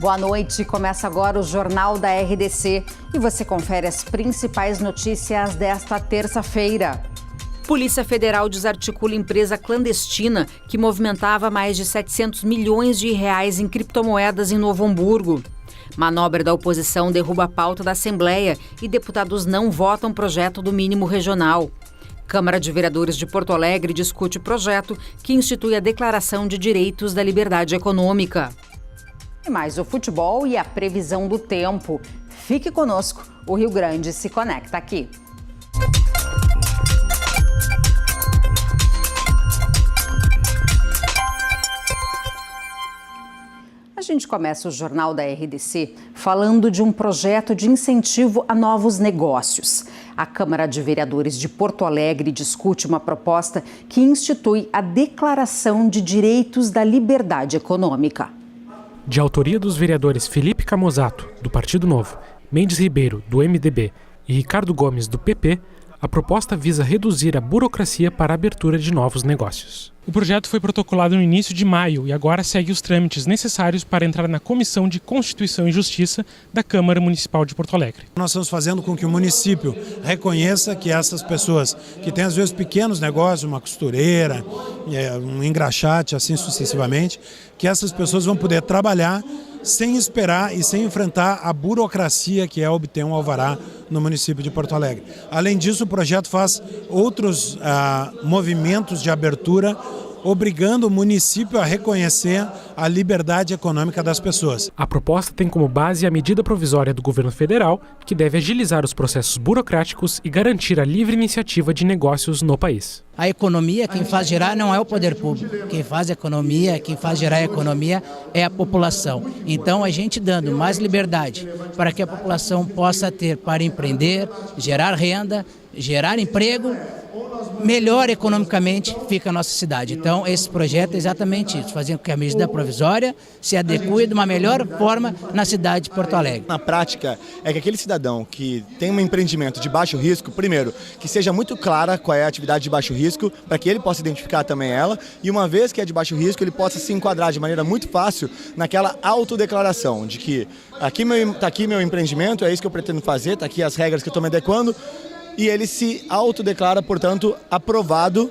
Boa noite, começa agora o Jornal da RDC e você confere as principais notícias desta terça-feira. Polícia Federal desarticula empresa clandestina que movimentava mais de 700 milhões de reais em criptomoedas em Novo Hamburgo. Manobra da oposição derruba a pauta da Assembleia e deputados não votam projeto do mínimo regional. Câmara de Vereadores de Porto Alegre discute projeto que institui a Declaração de Direitos da Liberdade Econômica. E mais o futebol e a previsão do tempo. Fique conosco, o Rio Grande se conecta aqui. A gente começa o Jornal da RDC falando de um projeto de incentivo a novos negócios. A Câmara de Vereadores de Porto Alegre discute uma proposta que institui a Declaração de Direitos da Liberdade Econômica. De autoria dos vereadores Felipe Camozato, do Partido Novo, Mendes Ribeiro, do MDB e Ricardo Gomes, do PP, a proposta visa reduzir a burocracia para a abertura de novos negócios. O projeto foi protocolado no início de maio e agora segue os trâmites necessários para entrar na Comissão de Constituição e Justiça da Câmara Municipal de Porto Alegre. Nós estamos fazendo com que o município reconheça que essas pessoas que têm às vezes pequenos negócios, uma costureira, um engraxate, assim sucessivamente, que essas pessoas vão poder trabalhar sem esperar e sem enfrentar a burocracia que é obter um alvará no município de Porto Alegre. Além disso, o projeto faz outros movimentos de abertura, obrigando o município a reconhecer a liberdade econômica das pessoas. A proposta tem como base a medida provisória do governo federal, que deve agilizar os processos burocráticos e garantir a livre iniciativa de negócios no país. A economia, quem faz girar não é o poder público. Quem faz economia, quem faz girar a economia é a população. Então, a gente dando mais liberdade para que a população possa ter para empreender, gerar renda, gerar emprego, melhor economicamente fica a nossa cidade. Então, esse projeto é exatamente isso, fazendo com que a medida provisória se adeque de uma melhor forma na cidade de Porto Alegre. Na prática, é que aquele cidadão que tem um empreendimento de baixo risco, primeiro, que seja muito clara qual é a atividade de baixo risco, para que ele possa identificar também ela, e uma vez que é de baixo risco, ele possa se enquadrar de maneira muito fácil naquela autodeclaração de que está aqui meu empreendimento, é isso que eu pretendo fazer, está aqui as regras que eu estou me adequando, e ele se autodeclara, portanto, aprovado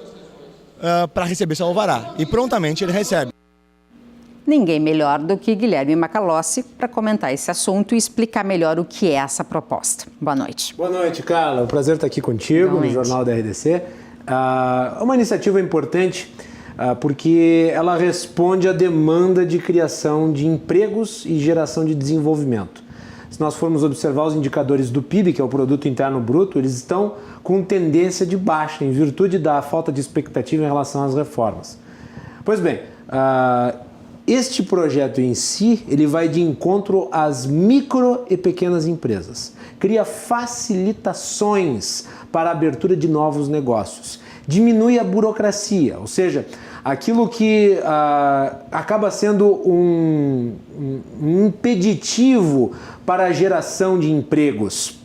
para receber seu alvará. E prontamente ele recebe. Ninguém melhor do que Guilherme Macalossi para comentar esse assunto e explicar melhor o que é essa proposta. Boa noite. Boa noite, Carla. É um prazer estar aqui contigo no Jornal da RDC. É uma iniciativa importante porque ela responde à demanda de criação de empregos e geração de desenvolvimento. Se nós formos observar os indicadores do PIB, que é o Produto Interno Bruto, eles estão com tendência de baixa, em virtude da falta de expectativa em relação às reformas. Pois bem, este projeto em si, ele vai de encontro às micro e pequenas empresas. Cria facilitações para a abertura de novos negócios. Diminui a burocracia, ou seja, aquilo que acaba sendo um impeditivo para a geração de empregos.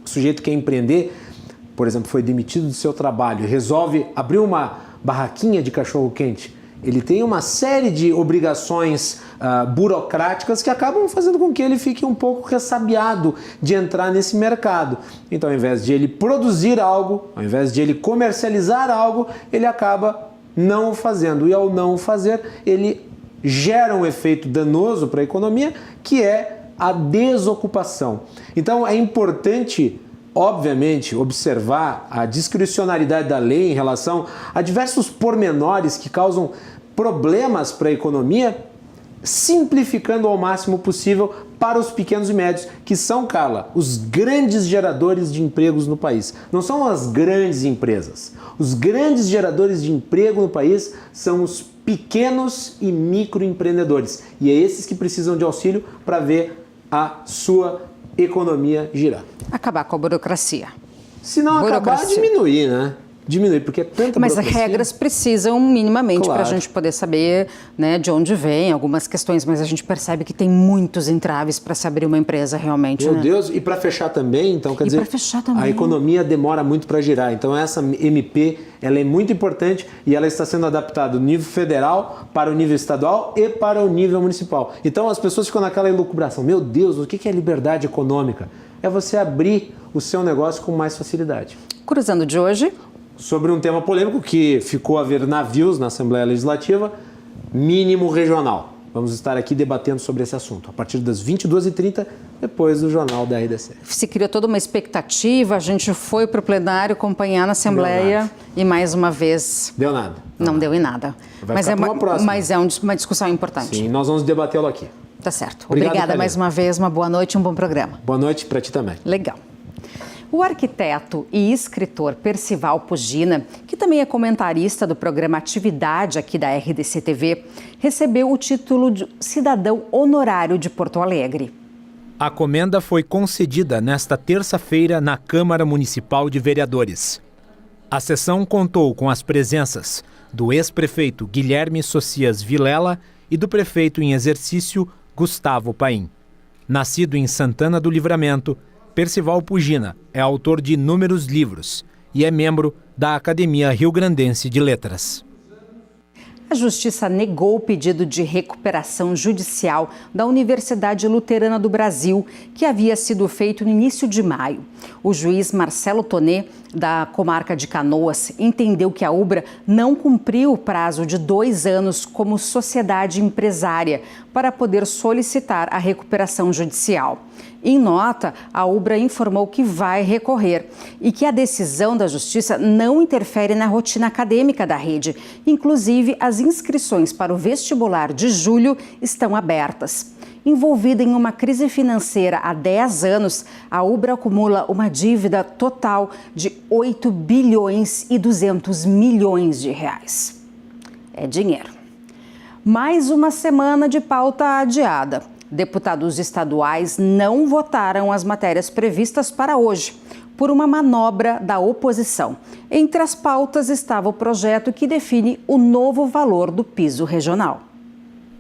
O sujeito quer empreender, por exemplo, foi demitido do seu trabalho, resolve abrir uma barraquinha de cachorro-quente. Ele tem uma série de obrigações burocráticas que acabam fazendo com que ele fique um pouco ressabiado de entrar nesse mercado. Então, ao invés de ele produzir algo, ao invés de ele comercializar algo, ele acaba não o fazendo. E ao não o fazer, ele gera um efeito danoso para a economia, que é a desocupação. Então, é importante, obviamente, observar a discricionariedade da lei em relação a diversos pormenores que causam problemas para a economia, simplificando ao máximo possível para os pequenos e médios, que são, Carla, os grandes geradores de empregos no país. Não são as grandes empresas. Os grandes geradores de emprego no país são os pequenos e microempreendedores. E é esses que precisam de auxílio para ver a sua economia girar. Acabar com a burocracia. Se não acabar, diminuir, né? diminuir, porque é tanta Mas as burocracia. regras precisam minimamente para a Claro. gente poder saber, né, de onde vem algumas questões, mas a gente percebe que tem muitos entraves para se abrir uma empresa realmente. Meu né? Deus, e para fechar também, então quer E dizer, pra fechar também. a economia demora muito para girar. Então essa MP, ela é muito importante e ela está sendo adaptada do nível federal para o nível estadual e para o nível municipal. Então as pessoas ficam naquela elucubração, meu Deus, o que é liberdade econômica? É você abrir o seu negócio com mais facilidade. Cruzando de hoje, Sobre um tema polêmico que ficou a ver navios na Assembleia Legislativa, mínimo regional. Vamos estar aqui debatendo sobre esse assunto a partir das 22h30, depois do Jornal da RDC. se criou toda uma expectativa, a gente foi para o plenário acompanhar na Assembleia e mais uma vez Deu nada. não deu em nada. Vai ficar pra uma próxima. Mas é uma discussão importante. Sim, nós vamos debatê-lo aqui. Tá certo. Obrigado, Obrigada Karina. mais uma vez, uma boa noite e um bom programa. Boa noite para ti também. Legal. O arquiteto e escritor Percival Pugina, que também é comentarista do programa Atividade aqui da RDC TV, recebeu o título de cidadão honorário de Porto Alegre. A comenda foi concedida nesta terça-feira na Câmara Municipal de Vereadores. A sessão contou com as presenças do ex-prefeito Guilherme Socias Vilela e do prefeito em exercício Gustavo Paim. Nascido em Santana do Livramento, Percival Pugina é autor de inúmeros livros e é membro da Academia Rio-Grandense de Letras. A Justiça negou o pedido de recuperação judicial da Universidade Luterana do Brasil, que havia sido feito no início de maio. O juiz Marcelo Tonê, da comarca de Canoas, entendeu que a UBRA não cumpriu o prazo de 2 anos como sociedade empresária para poder solicitar a recuperação judicial. Em nota, a UBRA informou que vai recorrer e que a decisão da Justiça não interfere na rotina acadêmica da rede. Inclusive, as inscrições para o vestibular de julho estão abertas. Envolvida em uma crise financeira há 10 anos, a UBRA acumula uma dívida total de 8 bilhões e 200 milhões de reais. É dinheiro. Mais uma semana de pauta adiada. Deputados estaduais não votaram as matérias previstas para hoje, por uma manobra da oposição. Entre as pautas estava o projeto que define o novo valor do piso regional.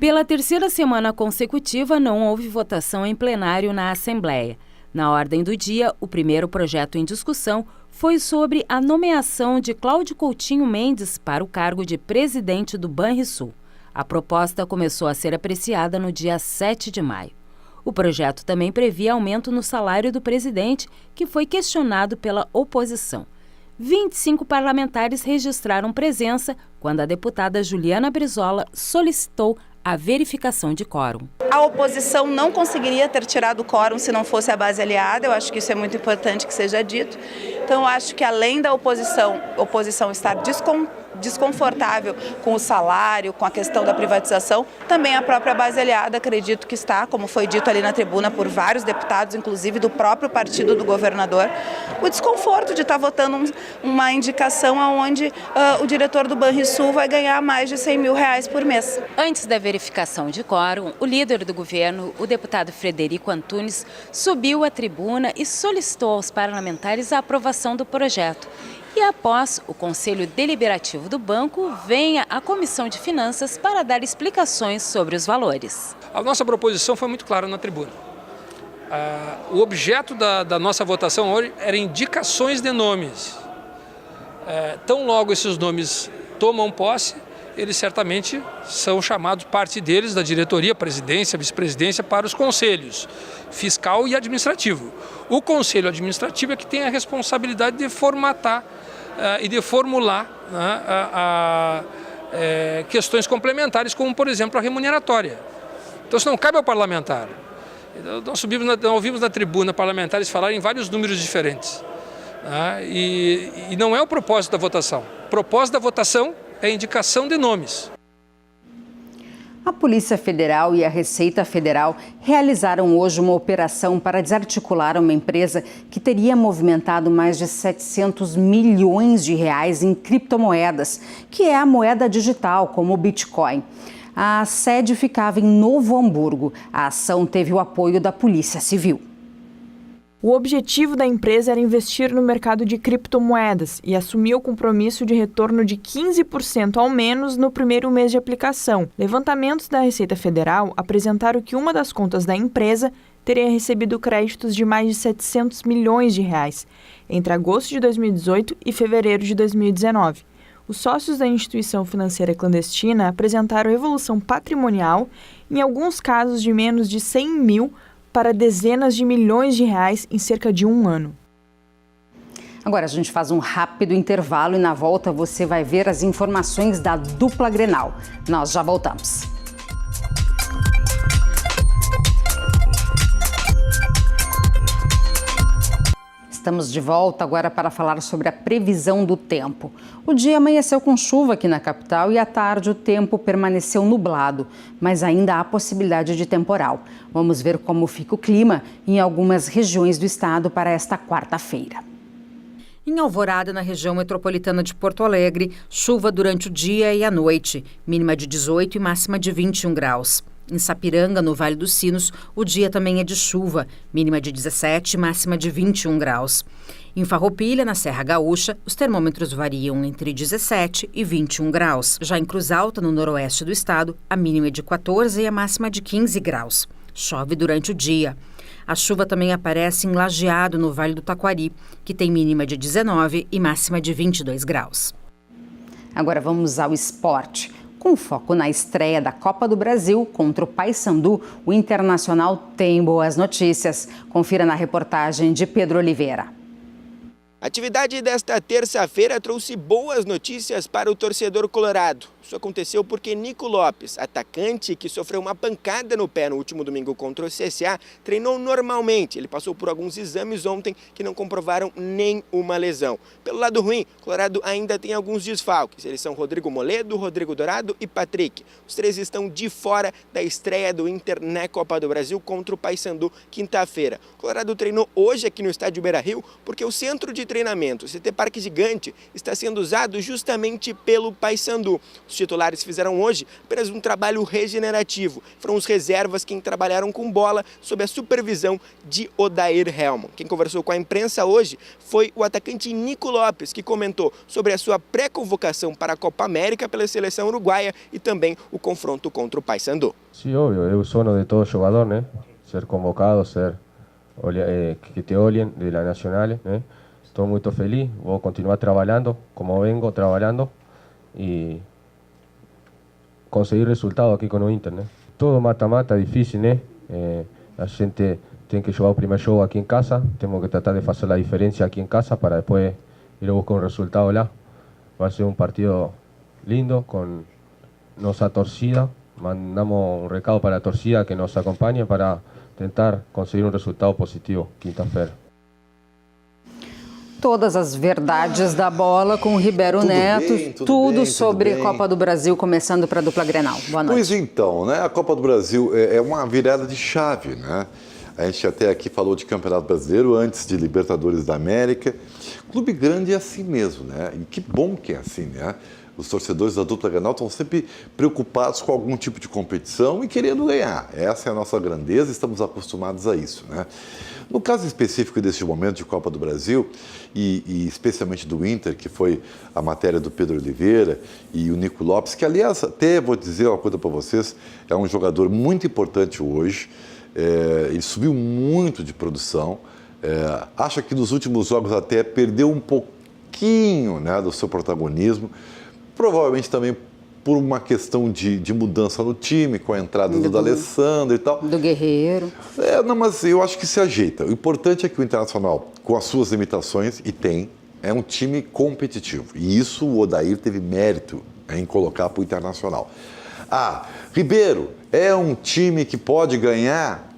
Pela terceira semana consecutiva, não houve votação em plenário na Assembleia. Na ordem do dia, o primeiro projeto em discussão foi sobre a nomeação de Cláudio Coutinho Mendes para o cargo de presidente do Banrisul. A proposta começou a ser apreciada no dia 7 de maio. O projeto também previa aumento no salário do presidente, que foi questionado pela oposição. 25 parlamentares registraram presença quando a deputada Juliana Brizola solicitou a verificação de quórum. A oposição não conseguiria ter tirado o quórum se não fosse a base aliada, eu acho que isso é muito importante que seja dito. Então eu acho que além da oposição estar desconfortável com o salário, com a questão da privatização, também a própria base aliada acredito que está, como foi dito ali na tribuna por vários deputados, inclusive do próprio partido do governador, o desconforto de estar votando uma indicação onde o diretor do Banrisul vai ganhar mais de R$100 mil por mês. Antes da verificação de quórum, o líder do governo, o deputado Frederico Antunes, subiu à tribuna e solicitou aos parlamentares a aprovação do projeto. E após o Conselho Deliberativo do Banco, venha a Comissão de Finanças para dar explicações sobre os valores. A nossa proposição foi muito clara na tribuna. O objeto da nossa votação hoje era indicações de nomes. Tão logo esses nomes tomam posse, eles certamente são chamados, parte deles, da diretoria, presidência, vice-presidência, para os conselhos fiscal e administrativo. O conselho administrativo é que tem a responsabilidade de formatar e de formular questões complementares, como, por exemplo, a remuneratória. Então, isso não cabe ao parlamentar. Nós ouvimos na tribuna parlamentares falarem em vários números diferentes. E não é o propósito da votação. O propósito da votação é a indicação de nomes. A Polícia Federal e a Receita Federal realizaram hoje uma operação para desarticular uma empresa que teria movimentado mais de 700 milhões de reais em criptomoedas, que é a moeda digital, como o Bitcoin. A sede ficava em Novo Hamburgo. A ação teve o apoio da Polícia Civil. O objetivo da empresa era investir no mercado de criptomoedas e assumir o compromisso de retorno de 15% ao menos no primeiro mês de aplicação. Levantamentos da Receita Federal apresentaram que uma das contas da empresa teria recebido créditos de mais de 700 milhões de reais entre agosto de 2018 e fevereiro de 2019. Os sócios da instituição financeira clandestina apresentaram evolução patrimonial, em alguns casos de menos de 100 mil para dezenas de milhões de reais em cerca de um ano. Agora a gente faz um rápido intervalo e na volta você vai ver as informações da dupla Grenal. Nós já voltamos. Estamos de volta agora para falar sobre a previsão do tempo. O dia amanheceu com chuva aqui na capital e à tarde o tempo permaneceu nublado, mas ainda há possibilidade de temporal. Vamos ver como fica o clima em algumas regiões do estado para esta quarta-feira. Em Alvorada, na região metropolitana de Porto Alegre, chuva durante o dia e a noite, mínima de 18 e máxima de 21 graus. Em Sapiranga, no Vale dos Sinos, o dia também é de chuva, mínima de 17 e máxima de 21 graus. Em Farroupilha, na Serra Gaúcha, os termômetros variam entre 17 e 21 graus. Já em Cruz Alta, no noroeste do estado, a mínima é de 14 e a máxima de 15 graus. Chove durante o dia. A chuva também aparece em Lajeado, no Vale do Taquari, que tem mínima de 19 e máxima de 22 graus. Agora vamos ao esporte. Com foco na estreia da Copa do Brasil contra o Paysandu, o Internacional tem boas notícias. Confira na reportagem de Pedro Oliveira. A atividade desta terça-feira trouxe boas notícias para o torcedor colorado. Isso aconteceu porque Nico Lopes, atacante que sofreu uma pancada no pé no último domingo contra o CSA, treinou normalmente. Ele passou por alguns exames ontem que não comprovaram nenhuma lesão. Pelo lado ruim, o Colorado ainda tem alguns desfalques. Eles são Rodrigo Moledo, Rodrigo Dourado e Patrick. Os três estão de fora da estreia do Inter na Copa do Brasil contra o Paysandu quinta-feira. O Colorado treinou hoje aqui no estádio Beira-Rio porque o centro de treinamento, o CT Parque Gigante, está sendo usado justamente pelo Paysandu. Os titulares fizeram hoje apenas um trabalho regenerativo. Foram os reservas quem trabalharam com bola sob a supervisão de Odair Hellmann. Quem conversou com a imprensa hoje foi o atacante Nico Lopes, que comentou sobre a sua pré-convocação para a Copa América pela seleção uruguaia e também o confronto contra o Paysandu. Sim, óbvio, é o sonho de todo jogador, né? Ser convocado, que te olhem de la Nacional, né? Estou muito feliz, vou continuar trabalhando como vengo trabalhando e conseguir resultado aqui com o Inter, né? Todo mata-mata, difícil, né? A gente tem que jogar o primeiro jogo aqui em casa, temos que tratar de fazer a diferença aqui em casa para depois ir a buscar um resultado lá. Vai ser um partido lindo com nossa torcida. Mandamos um recado para a torcida que nos acompanhe para tentar conseguir um resultado positivo quinta-feira. Todas as verdades da bola com o Ribeiro Neto, tudo sobre a Copa do Brasil, começando para a dupla Grenal. Boa noite. Pois então, né? A Copa do Brasil é uma virada de chave, né? A gente até aqui falou de Campeonato Brasileiro, antes de Libertadores da América. Clube grande é assim mesmo, né? E que bom que é assim, né? Os torcedores da dupla Grenal estão sempre preocupados com algum tipo de competição e querendo ganhar. Essa é a nossa grandeza, estamos acostumados a isso, né? No caso específico deste momento de Copa do Brasil, e especialmente do Inter, que foi a matéria do Pedro Oliveira e o Nico Lopes, que aliás, até vou dizer uma coisa para vocês, é um jogador muito importante hoje, ele subiu muito de produção, acho que nos últimos jogos até perdeu um pouquinho, né, do seu protagonismo, provavelmente também por uma questão de mudança no time, com a entrada do D'Alessandro e tal. Do Guerreiro. Não, mas eu acho que se ajeita. O importante é que o Internacional, com as suas limitações, e tem, é um time competitivo. E isso o Odair teve mérito em colocar para o Internacional. Ribeiro, é um time que pode ganhar?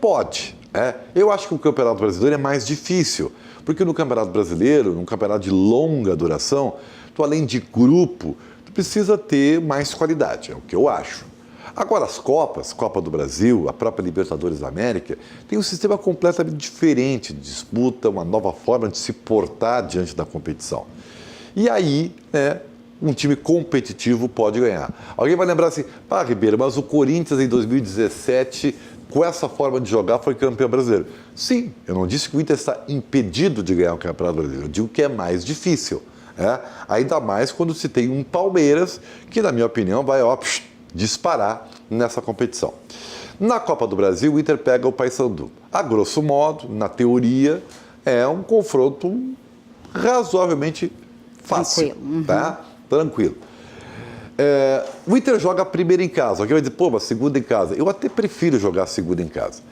Pode. Eu acho que o Campeonato Brasileiro é mais difícil, porque no Campeonato Brasileiro, num campeonato de longa duração, além de grupo, tu precisa ter mais qualidade, é o que eu acho. Agora, as Copas, Copa do Brasil, a própria Libertadores da América, tem um sistema completamente diferente de disputa, uma nova forma de se portar diante da competição. E aí, um time competitivo pode ganhar. Alguém vai lembrar assim, Ribeiro, mas o Corinthians em 2017 com essa forma de jogar, foi campeão brasileiro. Sim, eu não disse que o Inter está impedido de ganhar o Campeonato Brasileiro, eu digo que é mais difícil. Ainda mais quando se tem um Palmeiras que, na minha opinião, vai disparar nessa competição. Na Copa do Brasil, o Inter pega o Paysandu. A grosso modo, na teoria, é um confronto razoavelmente fácil. Tranquilo. Tá? Tranquilo. O Inter joga a primeira em casa. Alguém vai dizer, mas segunda em casa. Eu até prefiro jogar a segunda em casa.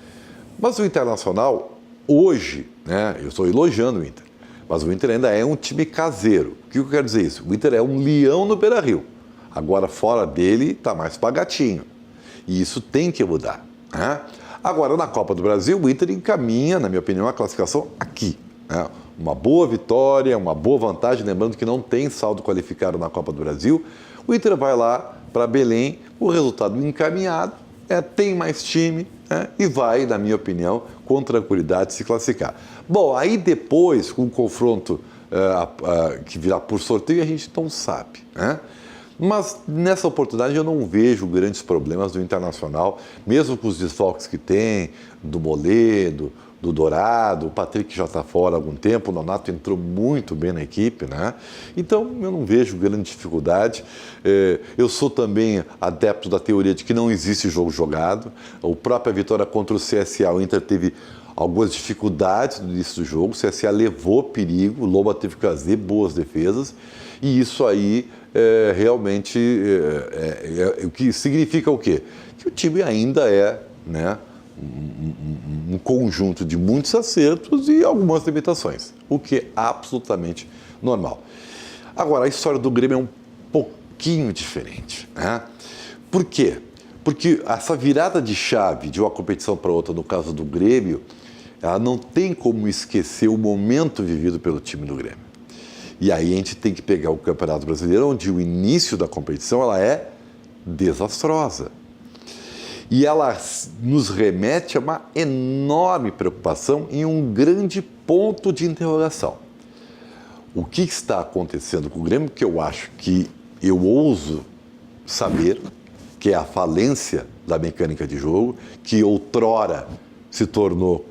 Mas o Internacional, hoje, eu estou elogiando o Inter, mas o Inter ainda é um time caseiro. O que eu quero dizer isso? O Inter é um leão no Beira-Rio. Agora, fora dele, está mais pra gatinho. E isso tem que mudar. Agora, na Copa do Brasil, o Inter encaminha, na minha opinião, a classificação aqui. Uma boa vitória, uma boa vantagem, lembrando que não tem saldo qualificado na Copa do Brasil. O Inter vai lá para Belém, o resultado encaminhado, tem mais time e vai, na minha opinião, com tranquilidade se classificar. Bom, aí depois, com o confronto que virá por sorteio, a gente não sabe. Mas nessa oportunidade eu não vejo grandes problemas do Internacional, mesmo com os desfalques que tem, do Moledo, do Dourado, o Patrick já está fora há algum tempo, o Nonato entrou muito bem na equipe, Então eu não vejo grande dificuldade. Eu sou também adepto da teoria de que não existe jogo jogado. A própria vitória contra o CSA, o Inter teve algumas dificuldades no início do jogo, o CSA levou perigo, o Lomba teve que fazer boas defesas, e isso aí realmente o que significa o quê? Que o time ainda é, um conjunto de muitos acertos e algumas limitações, o que é absolutamente normal. Agora, a história do Grêmio é um pouquinho diferente. Por quê? Porque essa virada de chave de uma competição para outra, no caso do Grêmio, ela não tem como esquecer o momento vivido pelo time do Grêmio. E aí a gente tem que pegar o Campeonato Brasileiro, onde o início da competição ela é desastrosa. E ela nos remete a uma enorme preocupação e um grande ponto de interrogação. O que está acontecendo com o Grêmio, que eu acho que eu ouso saber, que é a falência da mecânica de jogo, que outrora se tornou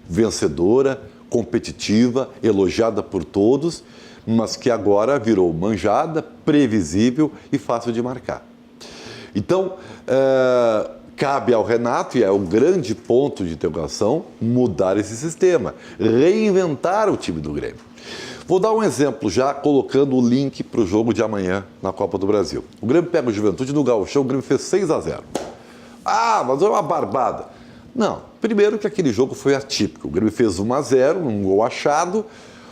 vencedora, competitiva, elogiada por todos, mas que agora virou manjada, previsível e fácil de marcar. Então, cabe ao Renato, e é o grande ponto de interrogação, mudar esse sistema, reinventar o time do Grêmio. Vou dar um exemplo já, colocando o link para o jogo de amanhã na Copa do Brasil. O Grêmio pega o Juventude no Gauchão, o Grêmio fez 6-0. Mas é uma barbada. Não, primeiro que aquele jogo foi atípico. O Grêmio fez 1-0, um gol achado,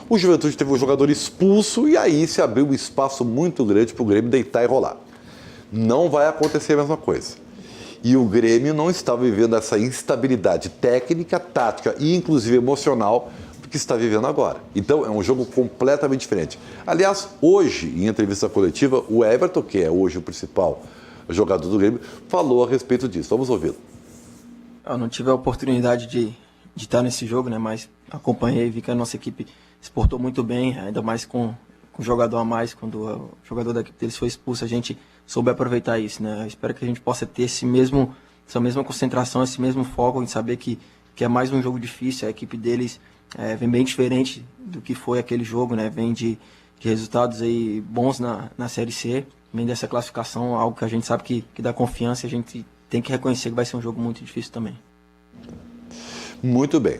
o Juventude teve um jogador expulso e aí se abriu um espaço muito grande para o Grêmio deitar e rolar. Não vai acontecer a mesma coisa. E o Grêmio não está vivendo essa instabilidade técnica, tática e inclusive emocional que está vivendo agora. Então é um jogo completamente diferente. Aliás, hoje, em entrevista coletiva, o Everton, que é hoje o principal jogador do Grêmio, falou a respeito disso. Vamos ouvi-lo. Eu não tive a oportunidade de estar nesse jogo, mas acompanhei e vi que a nossa equipe se portou muito bem, ainda mais com um jogador a mais, quando o jogador da equipe deles foi expulso, a gente soube aproveitar isso, Eu espero que a gente possa ter essa mesma concentração, esse mesmo foco em saber que é mais um jogo difícil, a equipe deles vem bem diferente do que foi aquele jogo, Vem de resultados aí bons na Série C, vem dessa classificação, algo que a gente sabe que dá confiança, e a gente tem que reconhecer que vai ser um jogo muito difícil também. Muito bem.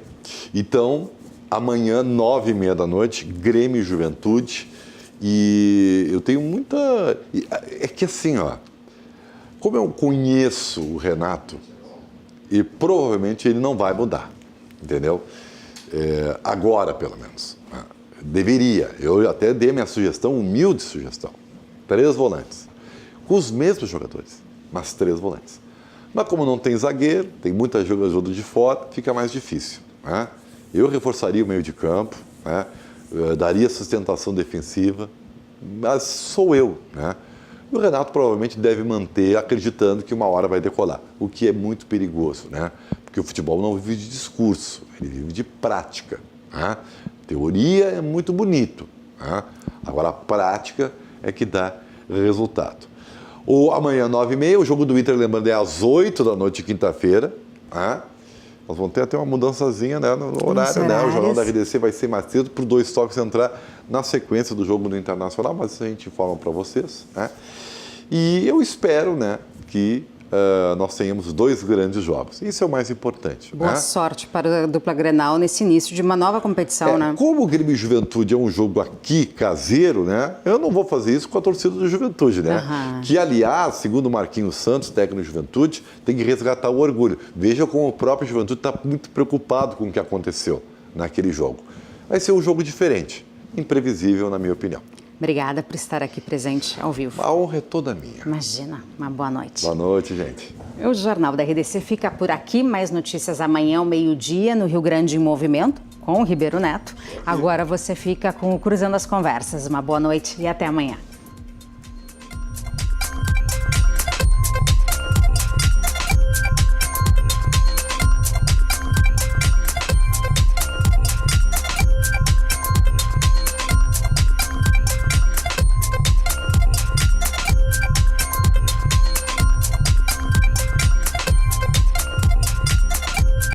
Então, amanhã, 9h30 da noite, Grêmio e Juventude. E eu tenho muita... É que assim, como eu conheço o Renato, e provavelmente ele não vai mudar, entendeu? Agora, pelo menos. Deveria. Eu até dei minha sugestão, humilde sugestão. 3 volantes. Com os mesmos jogadores, mas 3 volantes. Mas como não tem zagueiro, tem muita jogadora de fora, fica mais difícil. Eu reforçaria o meio de campo, daria sustentação defensiva, mas sou eu. E o Renato provavelmente deve manter acreditando que uma hora vai decolar, o que é muito perigoso, porque o futebol não vive de discurso, ele vive de prática. Teoria é muito bonito, agora a prática é que dá resultado. Amanhã, 9h30, o jogo do Inter, lembrando, é às 8 da noite de quinta-feira, né? Nós vamos ter até uma mudançazinha, né, no horário, né? O Jornal da RDC vai ser mais cedo para o Dois Toques entrar na sequência do jogo do Internacional, mas isso a gente informa para vocês, né? E eu espero, né, que nós tenhamos 2 grandes jogos. Isso é o mais importante. Boa sorte para a dupla Grenal nesse início de uma nova competição, né? Como o Grêmio e Juventude é um jogo aqui caseiro, né? Eu não vou fazer isso com a torcida do Juventude, né? Que, aliás, segundo o Marquinhos Santos, técnico do Juventude, tem que resgatar o orgulho. Veja como o próprio Juventude está muito preocupado com o que aconteceu naquele jogo. Vai ser um jogo diferente, imprevisível, na minha opinião. Obrigada por estar aqui presente ao vivo. A honra é toda minha. Imagina, uma boa noite. Boa noite, gente. O Jornal da RDC fica por aqui. Mais notícias amanhã ao meio-dia no Rio Grande em Movimento, com o Ribeiro Neto. Agora você fica com o Cruzando as Conversas. Uma boa noite e até amanhã.